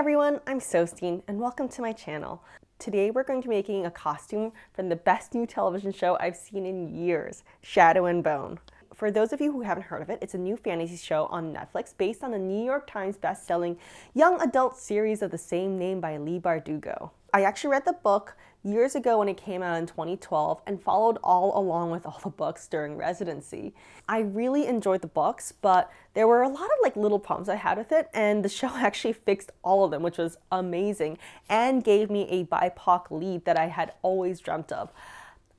everyone, I'm Sostine and welcome to my channel. Today we're going to be making a costume from the best new television show I've seen in years, Shadow and Bone. For those of you who haven't heard of it, it's a new fantasy show on Netflix based on the New York Times best-selling young adult series of the same name by Leigh Bardugo. I actually read the book years ago when it came out in 2012 and followed all along with all the books during residency. I really enjoyed the books, but there were a lot of little problems I had with it, and the show actually fixed all of them, which was amazing, and gave me a BIPOC lead that I had always dreamt of.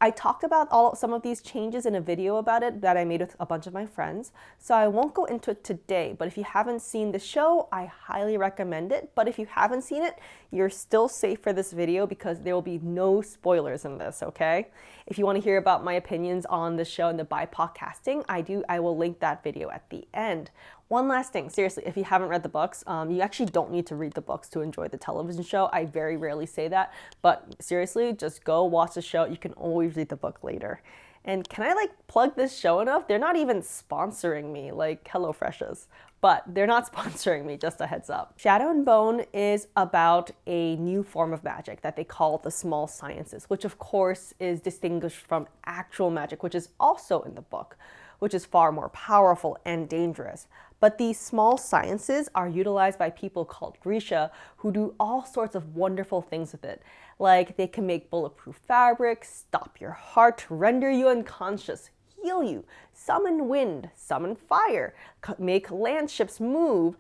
I talked about some of these changes in a video about it that I made with a bunch of my friends, so I won't go into it today, but if you haven't seen the show, I highly recommend it. But if you haven't seen it, you're still safe for this video because there will be no spoilers in this, okay? If you want to hear about my opinions on the show and the BIPOC casting, I will link that video at the end. One last thing, seriously, if you haven't read the books, you actually don't need to read the books to enjoy the television show. I very rarely say that, but seriously, just go watch the show. You can always read the book later. And can I plug this show enough? They're not even sponsoring me like HelloFresh's, but they're not sponsoring me, just a heads up. Shadow and Bone is about a new form of magic that they call the small sciences, which of course is distinguished from actual magic, which is also in the book, which is far more powerful and dangerous. But these small sciences are utilized by people called Grisha who do all sorts of wonderful things with it. Like they can make bulletproof fabric, stop your heart, render you unconscious, heal you, summon wind, summon fire, make land ships move,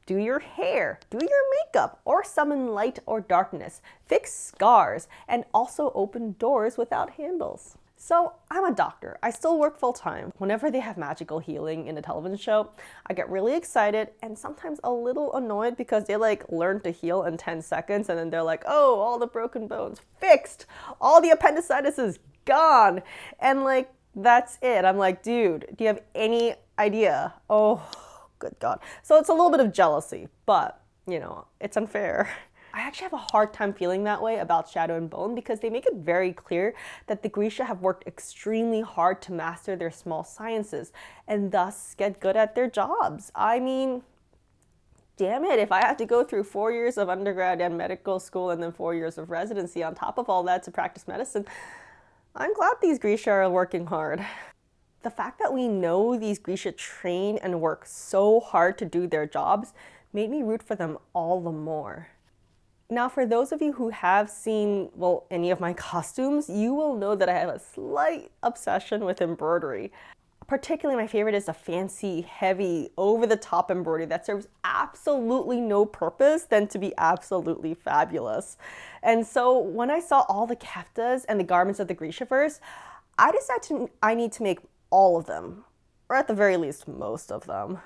do your hair, do your makeup, or summon light or darkness, fix scars, and also open doors without handles. So I'm a doctor. I still work full-time. Whenever they have magical healing in a television show, I get really excited and sometimes a little annoyed because they learn to heal in 10 seconds and then they're like, oh, all the broken bones fixed, all the appendicitis is gone. And that's it. I'm like, dude, do you have any idea? Oh, good God. So it's a little bit of jealousy, but it's unfair. I actually have a hard time feeling that way about Shadow and Bone because they make it very clear that the Grisha have worked extremely hard to master their small sciences and thus get good at their jobs. I mean, damn it, if I had to go through 4 years of undergrad and medical school and then 4 years of residency on top of all that to practice medicine, I'm glad these Grisha are working hard. The fact that we know these Grisha train and work so hard to do their jobs made me root for them all the more. Now, for those of you who have seen, any of my costumes, you will know that I have a slight obsession with embroidery. Particularly my favorite is the fancy, heavy, over-the-top embroidery that serves absolutely no purpose than to be absolutely fabulous. And so when I saw all the keftas and the garments of the Grishaverse, I decided I need to make all of them, or at the very least, most of them.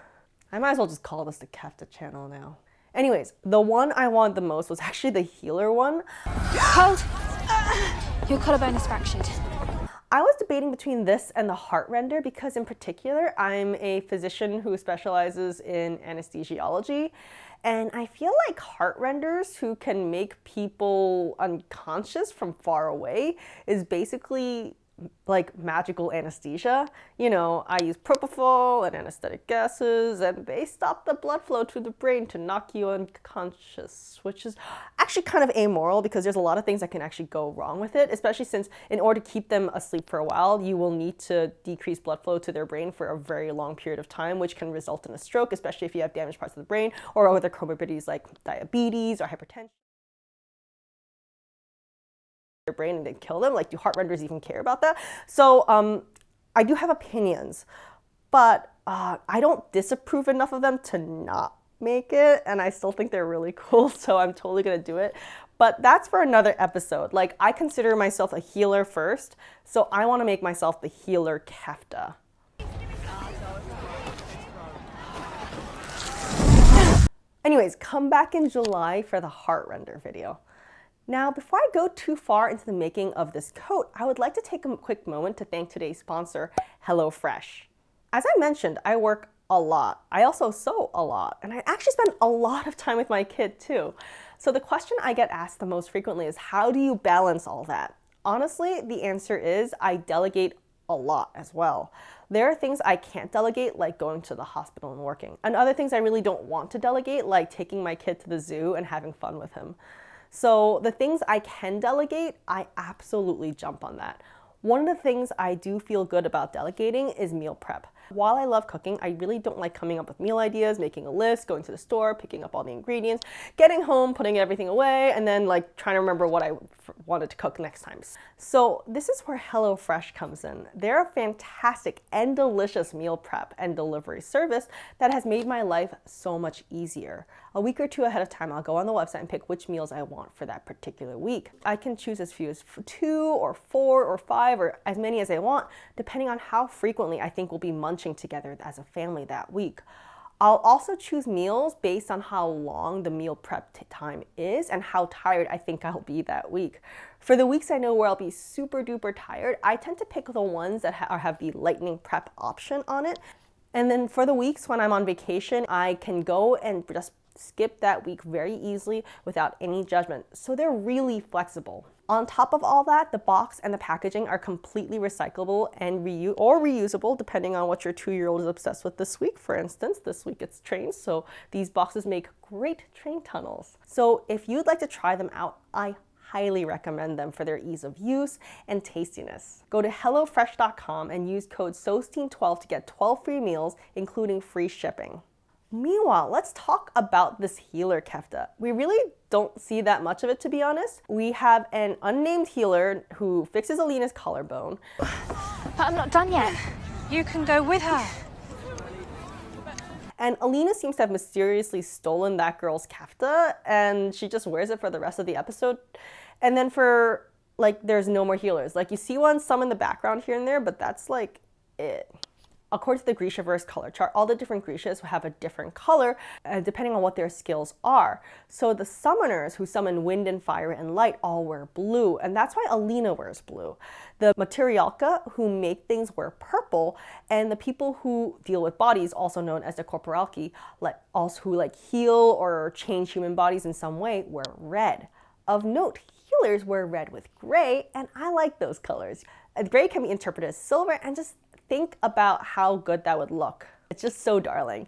I might as well just call this the Kefta channel now. Anyways, the one I wanted the most was actually the healer one. Hold! Your collarbone is fractured. I was debating between this and the heart render because in particular, I'm a physician who specializes in anesthesiology. And I feel like heart renders who can make people unconscious from far away is basically magical anesthesia. I use propofol and anesthetic gases and they stop the blood flow to the brain to knock you unconscious, which is actually kind of amoral because there's a lot of things that can actually go wrong with it, especially since in order to keep them asleep for a while, you will need to decrease blood flow to their brain for a very long period of time, which can result in a stroke, especially if you have damaged parts of the brain or other comorbidities like diabetes or hypertension. Their brain and then kill them. Do heart renders even care about that? So I do have opinions, but I don't disapprove enough of them to not make it, and I still think they're really cool, so I'm totally gonna do it. But that's for another episode. I consider myself a healer first, so I want to make myself the Healer Kefta. Anyways, come back in July for the heart render video. Now, before I go too far into the making of this coat, I would like to take a quick moment to thank today's sponsor, HelloFresh. As I mentioned, I work a lot. I also sew a lot, and I actually spend a lot of time with my kid too. So the question I get asked the most frequently is, how do you balance all that? Honestly, the answer is I delegate a lot as well. There are things I can't delegate, like going to the hospital and working, and other things I really don't want to delegate, like taking my kid to the zoo and having fun with him. So the things I can delegate, I absolutely jump on that. One of the things I do feel good about delegating is meal prep. While I love cooking, I really don't like coming up with meal ideas, making a list, going to the store, picking up all the ingredients, getting home, putting everything away, and then like trying to remember what I wanted to cook next time. So this is where HelloFresh comes in. They're a fantastic and delicious meal prep and delivery service that has made my life so much easier. A week or two ahead of time, I'll go on the website and pick which meals I want for that particular week. I can choose as few as 2 or 4 or 5 or as many as I want, depending on how frequently I think we'll be munching together as a family that week. I'll also choose meals based on how long the meal prep time is and how tired I think I'll be that week. For the weeks I know where I'll be super duper tired, I tend to pick the ones that have the lightning prep option on it. And then for the weeks when I'm on vacation, I can go and just skip that week very easily without any judgment. So they're really flexible. On top of all that, the box and the packaging are completely recyclable and reusable depending on what your 2-year-old is obsessed with this week. For instance, this week it's trains, so these boxes make great train tunnels. So if you'd like to try them out, I highly recommend them for their ease of use and tastiness. Go to HelloFresh.com and use code SOSTEEN12 to get 12 free meals, including free shipping. Meanwhile, let's talk about this Healer Kefta. We really don't see that much of it, to be honest. We have an unnamed healer who fixes Alina's collarbone. But I'm not done yet. You can go with her. And Alina seems to have mysteriously stolen that girl's kefta, and she just wears it for the rest of the episode. And then there's no more healers. Like, you see some in the background here and there, but that's like it. According to the Grishaverse color chart, all the different Grishas have a different color depending on what their skills are. So the summoners who summon wind and fire and light all wear blue, and that's why Alina wears blue. The materialka who make things wear purple, and the people who deal with bodies, also known as the Corporalki, who heal or change human bodies in some way, wear red. Of note, healers wear red with gray, and I like those colors. Gray can be interpreted as silver, and just think about how good that would look. It's just so darling.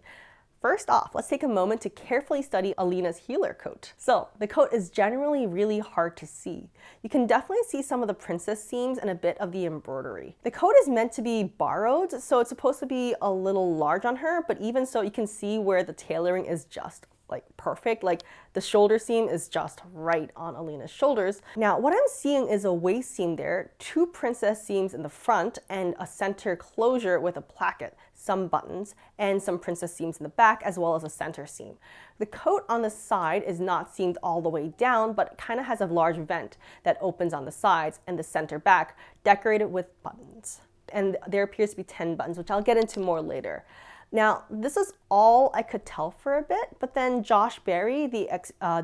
First off, let's take a moment to carefully study Alina's healer coat. So the coat is generally really hard to see. You can definitely see some of the princess seams and a bit of the embroidery. The coat is meant to be borrowed, so it's supposed to be a little large on her, but even so, you can see where the tailoring is just perfect. Like the shoulder seam is just right on Alina's shoulders. Now what I'm seeing is a waist seam there, 2 princess seams in the front, and a center closure with a placket, some buttons, and some princess seams in the back, as well as a center seam. The coat on the side is not seamed all the way down, but kind of has a large vent that opens on the sides, and the center back decorated with buttons. And there appears to be 10 buttons, which I'll get into more later. Now, this is all I could tell for a bit, but then Josh Berry, the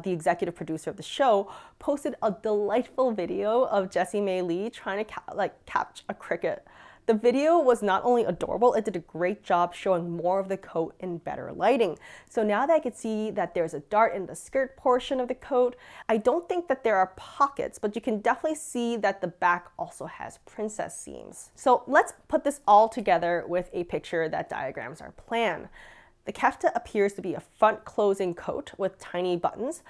executive producer of the show, posted a delightful video of Jessie May Lee trying to catch a cricket. The video was not only adorable, it did a great job showing more of the coat in better lighting. So now that I could see that there's a dart in the skirt portion of the coat, I don't think that there are pockets, but you can definitely see that the back also has princess seams. So let's put this all together with a picture that diagrams our plan. The kefta appears to be a front closing coat with tiny buttons.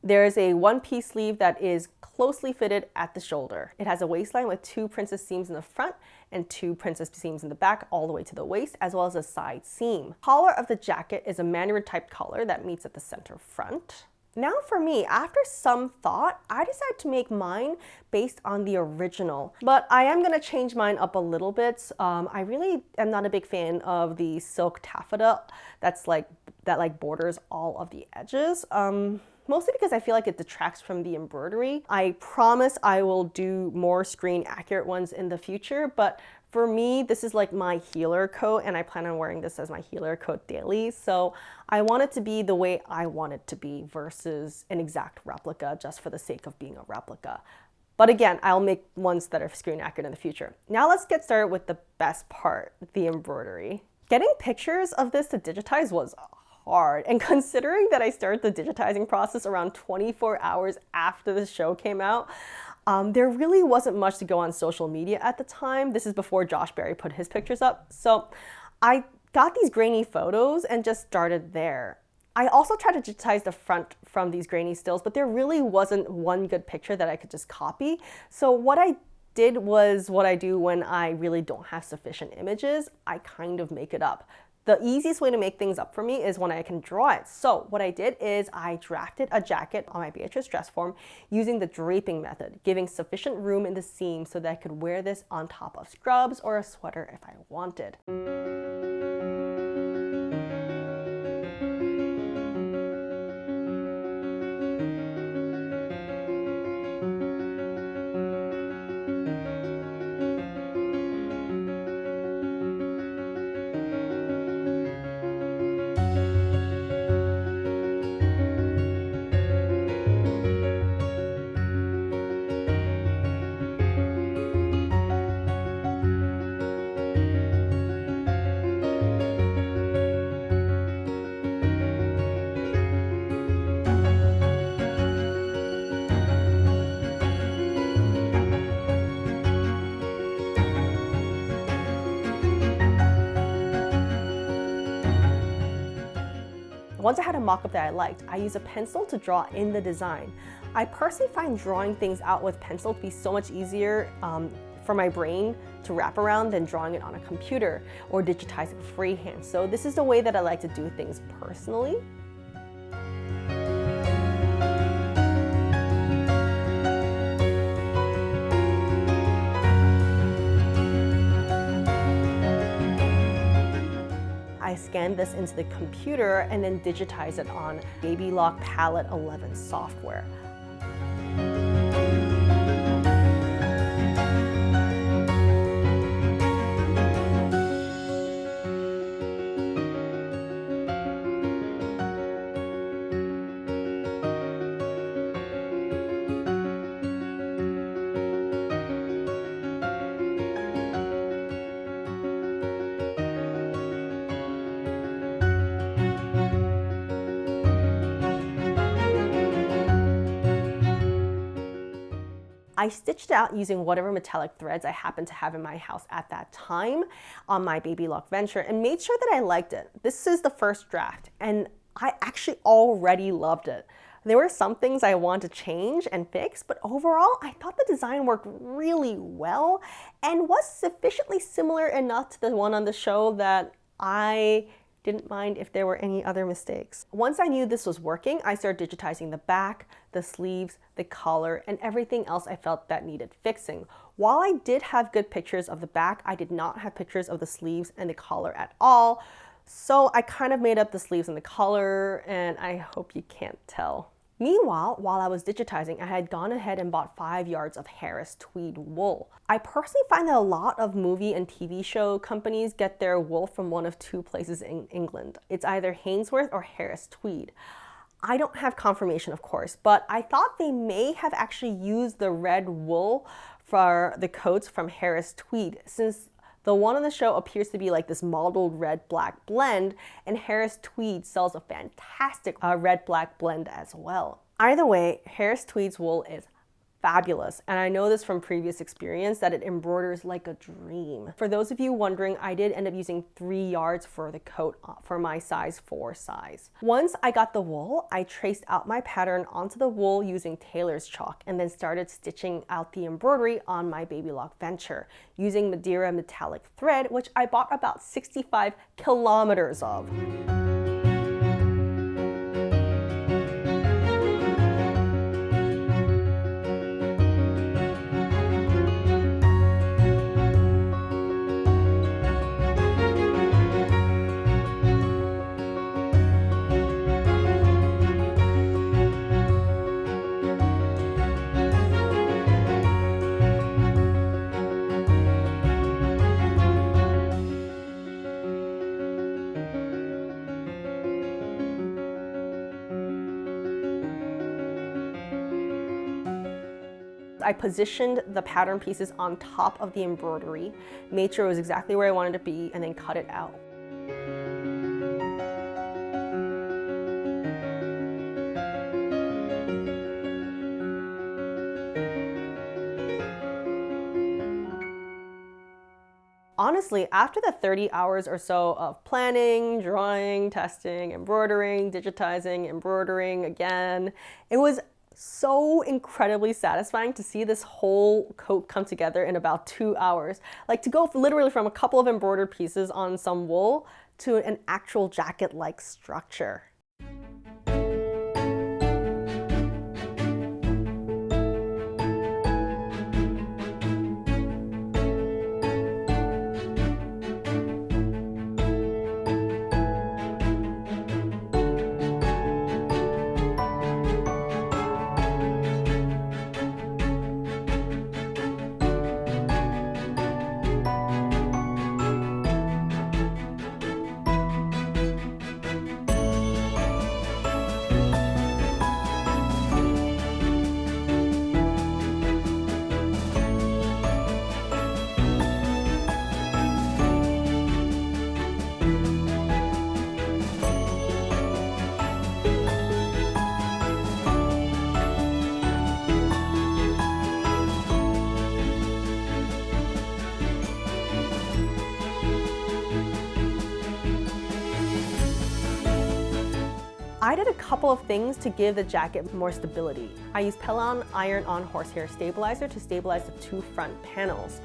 There is a one-piece sleeve that is closely fitted at the shoulder. It has a waistline with 2 princess seams in the front and 2 princess seams in the back all the way to the waist, as well as a side seam. Collar of the jacket is a Mandarin type collar that meets at the center front. Now for me, after some thought, I decided to make mine based on the original, but I am gonna change mine up a little bit. I really am not a big fan of the silk taffeta that borders all of the edges. Mostly because I feel like it detracts from the embroidery. I promise I will do more screen accurate ones in the future, but for me, this is like my healer coat, and I plan on wearing this as my healer coat daily. So I want it to be the way I want it to be versus an exact replica just for the sake of being a replica. But again, I'll make ones that are screen accurate in the future. Now let's get started with the best part, the embroidery. Getting pictures of this to digitize was hard, and considering that I started the digitizing process around 24 hours after the show came out, There really wasn't much to go on social media at the time. This is before Josh Berry put his pictures up. So I got these grainy photos and just started there. I also tried to digitize the front from these grainy stills, but there really wasn't one good picture that I could just copy. So what I did was what I do when I really don't have sufficient images. I kind of make it up. The easiest way to make things up for me is when I can draw it. So what I did is I drafted a jacket on my Beatrice dress form using the draping method, giving sufficient room in the seam so that I could wear this on top of scrubs or a sweater if I wanted. Once I had a mock-up that I liked, I used a pencil to draw in the design. I personally find drawing things out with pencil to be so much easier for my brain to wrap around than drawing it on a computer or digitizing freehand. So this is the way that I like to do things personally. I scanned this into the computer and then digitize it on Baby Lock Palette 11 software. I stitched out using whatever metallic threads I happened to have in my house at that time on my Baby Lock venture and made sure that I liked it. This is the first draft and I actually already loved it. There were some things I wanted to change and fix, but overall I thought the design worked really well and was sufficiently similar enough to the one on the show that I didn't mind if there were any other mistakes. Once I knew this was working, I started digitizing the back, the sleeves, the collar, and everything else I felt that needed fixing. While I did have good pictures of the back, I did not have pictures of the sleeves and the collar at all. So I kind of made up the sleeves and the collar, and I hope you can't tell. Meanwhile, while I was digitizing, I had gone ahead and bought 5 yards of Harris tweed wool. I personally find that a lot of movie and TV show companies get their wool from one of two places in England. It's either Hainsworth or Harris tweed. I don't have confirmation, of course, but I thought they may have actually used the red wool for the coats from Harris tweed, since the one on the show appears to be like this mottled red-black blend, and Harris tweed sells a fantastic red-black blend as well. Either way, Harris tweed's wool is fabulous, and I know this from previous experience that it embroiders like a dream. For those of you wondering, I did end up using 3 yards for the coat for my size 4 size. Once I got the wool, I traced out my pattern onto the wool using tailor's chalk and then started stitching out the embroidery on my Baby Lock venture using Madeira metallic thread, which I bought about 65 kilometers of. I positioned the pattern pieces on top of the embroidery, made sure it was exactly where I wanted it to be, and then cut it out. honestly, after the 30 hours or so of planning, drawing, testing, embroidering, digitizing, embroidering again, it was so incredibly satisfying to see this whole coat come together in about 2 hours. Like to go literally from a couple of embroidered pieces on some wool to an actual jacket-like structure. I did a couple of things to give the jacket more stability. I used Pelon iron-on horsehair stabilizer to stabilize the two front panels.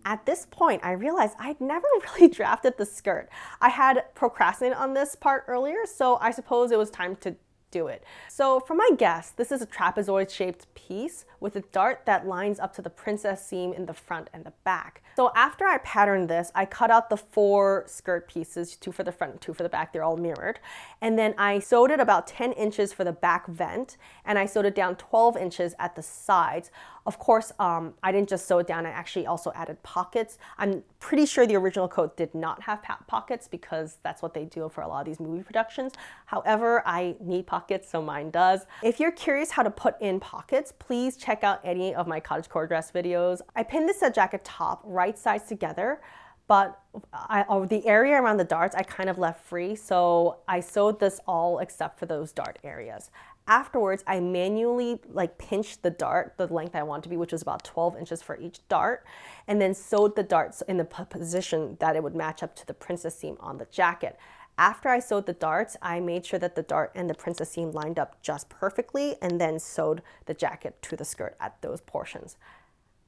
At this point, I realized I'd never really drafted the skirt. I had procrastinated on this part earlier, so I suppose it was time to do it. So for my guess, this is a trapezoid-shaped piece with a dart that lines up to the princess seam in the front and the back. So after I patterned this, I cut out the 4 skirt pieces, 2 for the front and 2 for the back, they're all mirrored. And then I sewed it about 10 inches for the back vent, and I sewed it down 12 inches at the sides. Of course, I didn't just sew it down, I actually also added pockets. I'm pretty sure the original coat did not have pockets because that's what they do for a lot of these movie productions. However, I need pockets, so mine does. If you're curious how to put in pockets, please check out any of my cottagecore dress videos. I pinned this jacket top right sides together, but the area around the darts I kind of left free, so I sewed this all except for those dart areas. Afterwards, I manually pinched the dart, the length I want to be, which was about 12 inches for each dart, and then sewed the darts in the position that it would match up to the princess seam on the jacket. After I sewed the darts, I made sure that the dart and the princess seam lined up just perfectly, and then sewed the jacket to the skirt at those portions.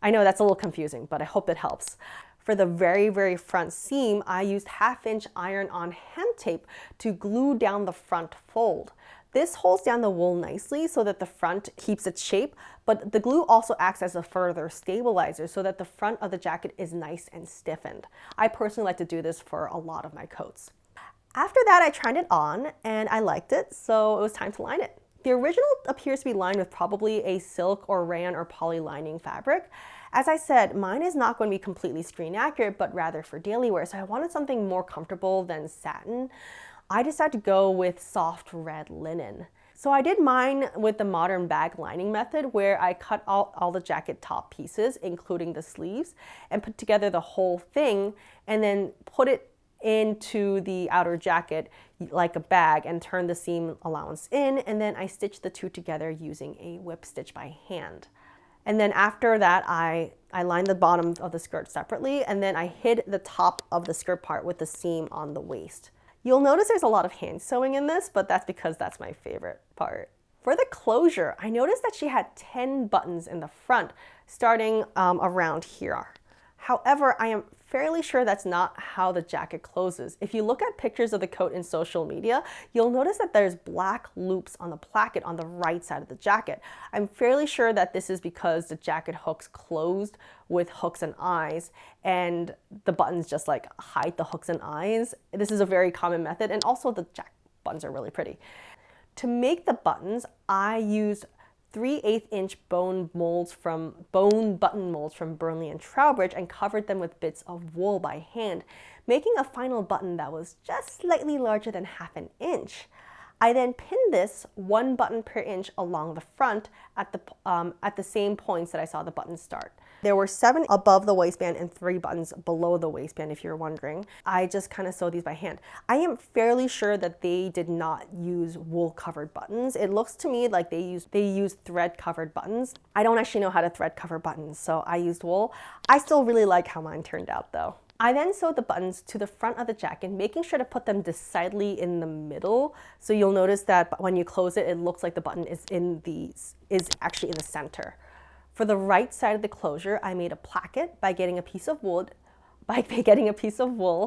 I know that's a little confusing, but I hope it helps. For the very, very front seam, I used 1/2-inch iron-on hem tape to glue down the front fold. This holds down the wool nicely so that the front keeps its shape, but the glue also acts as a further stabilizer so that the front of the jacket is nice and stiffened. I personally like to do this for a lot of my coats. After that, I tried it on and I liked it, so it was time to line it. The original appears to be lined with probably a silk or rayon or poly lining fabric. As I said, mine is not going to be completely screen accurate, but rather for daily wear, so I wanted something more comfortable than satin. I decided to go with soft red linen. So I did mine with the modern bag lining method where I cut out all the jacket top pieces, including the sleeves, and put together the whole thing and then put it into the outer jacket like a bag and turn the seam allowance in, and then I stitched the two together using a whip stitch by hand. And then after that, I lined the bottom of the skirt separately, and then I hid the top of the skirt part with the seam on the waist. You'll notice there's a lot of hand sewing in this, but that's because that's my favorite part. For the closure, I noticed that she had 10 buttons in the front, starting around here. However, I am fairly sure that's not how the jacket closes. If you look at pictures of the coat in social media, you'll notice that there's black loops on the placket on the right side of the jacket. I'm fairly sure that this is because the jacket hooks closed with hooks and eyes, and the buttons just like hide the hooks and eyes. This is a very common method, and also the jacket buttons are really pretty. To make the buttons, I used 3/8 inch bone button molds from Burnley and Trowbridge and covered them with bits of wool by hand, making a final button that was just slightly larger than 1/2 an inch. I then pinned this 1 button per inch along the front at the same points that I saw the buttons start. There were 7 above the waistband and 3 buttons below the waistband, if you're wondering. I just kind of sewed these by hand. I am fairly sure that they did not use wool covered buttons. It looks to me like they used thread covered buttons. I don't actually know how to thread cover buttons, so I used wool. I still really like how mine turned out though. I then sewed the buttons to the front of the jacket, making sure to put them decidedly in the middle. So you'll notice that when you close it, it looks like the button is actually in the center. For the right side of the closure, I made a placket by getting a piece of wool,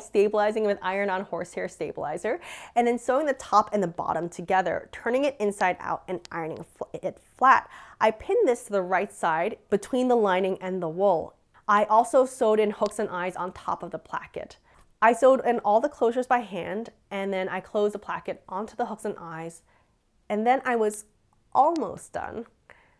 stabilizing it with iron-on horsehair stabilizer, and then sewing the top and the bottom together, turning it inside out and ironing it flat. I pinned this to the right side between the lining and the wool. I also sewed in hooks and eyes on top of the placket. I sewed in all the closures by hand, and then I closed the placket onto the hooks and eyes, and then I was almost done.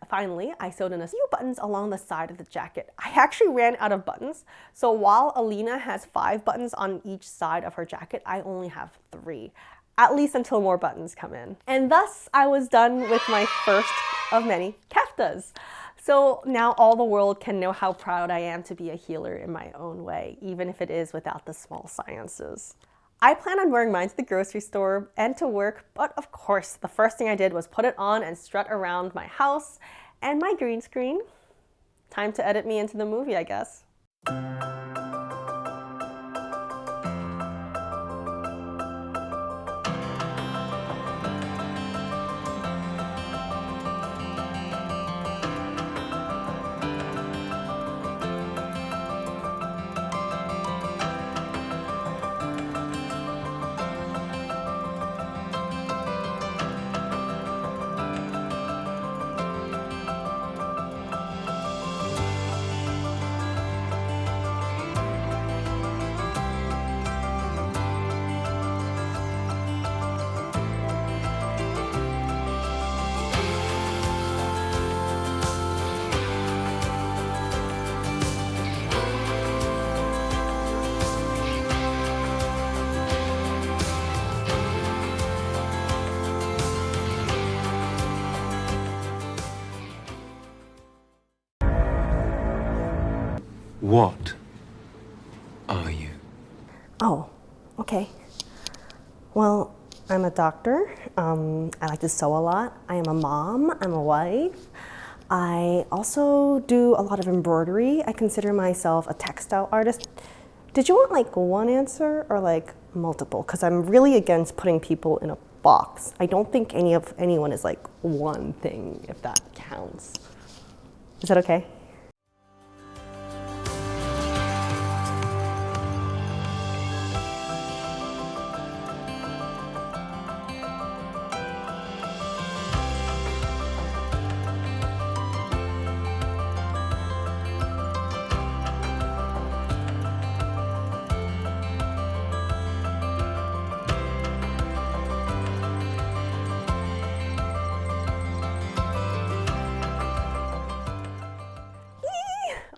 Finally, I sewed in a few buttons along the side of the jacket. I actually ran out of buttons, so while Alina has 5 buttons on each side of her jacket, I only have 3, at least until more buttons come in. And thus, I was done with my first of many keftas. So now all the world can know how proud I am to be a healer in my own way, even if it is without the small sciences. I plan on wearing mine to the grocery store and to work, but of course, the first thing I did was put it on and strut around my house and my green screen. Time to edit me into the movie, I guess. What are you? Oh, okay. Well, I'm a doctor. I like to sew a lot. I am a mom. I'm a wife. I also do a lot of embroidery. I consider myself a textile artist. Did you want like one answer or like multiple? Because I'm really against putting people in a box. I don't think anyone is like one thing, if that counts. Is that okay?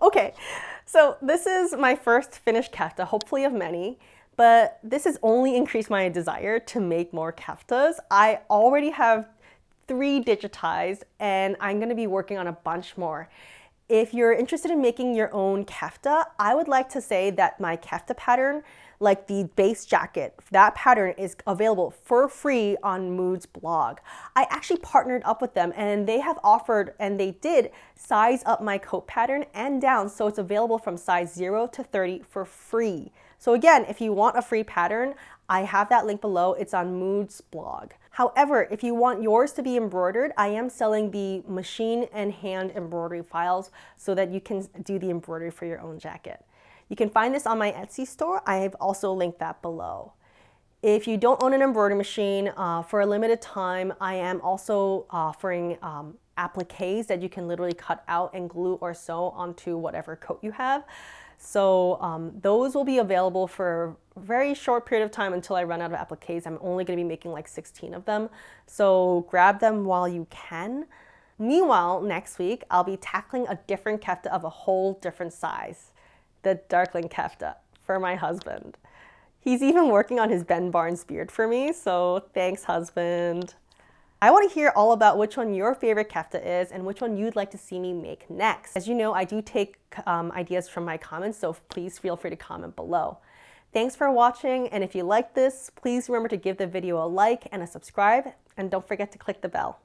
Okay, so this is my first finished kefta, hopefully of many, but this has only increased my desire to make more keftas. I already have 3 digitized and I'm gonna be working on a bunch more. If you're interested in making your own kefta, I would like to say that my kefta pattern, like the base jacket, that pattern is available for free on Mood's blog. I actually partnered up with them and they have offered, and they did, size up my coat pattern and down, so it's available from size 0 to 30 for free. So again, if you want a free pattern, I have that link below. It's on Mood's blog. However, if you want yours to be embroidered, I am selling the machine and hand embroidery files so that you can do the embroidery for your own jacket. You can find this on my Etsy store. I have also linked that below. If you don't own an embroidery machine, for a limited time, I am also offering appliques that you can literally cut out and glue or sew onto whatever coat you have. So those will be available for a very short period of time until I run out of appliques. I'm only going to be making like 16 of them. So grab them while you can. Meanwhile, next week, I'll be tackling a different kefta of a whole different size, the darkling kefta for my husband. He's even working on his Ben Barnes beard for me, so thanks, husband. I want to hear all about which one your favorite kefta is and which one you'd like to see me make next. As you know, I do take ideas from my comments, so please feel free to comment below. Thanks for watching, and if you like this, please remember to give the video a like and a subscribe, and don't forget to click the bell.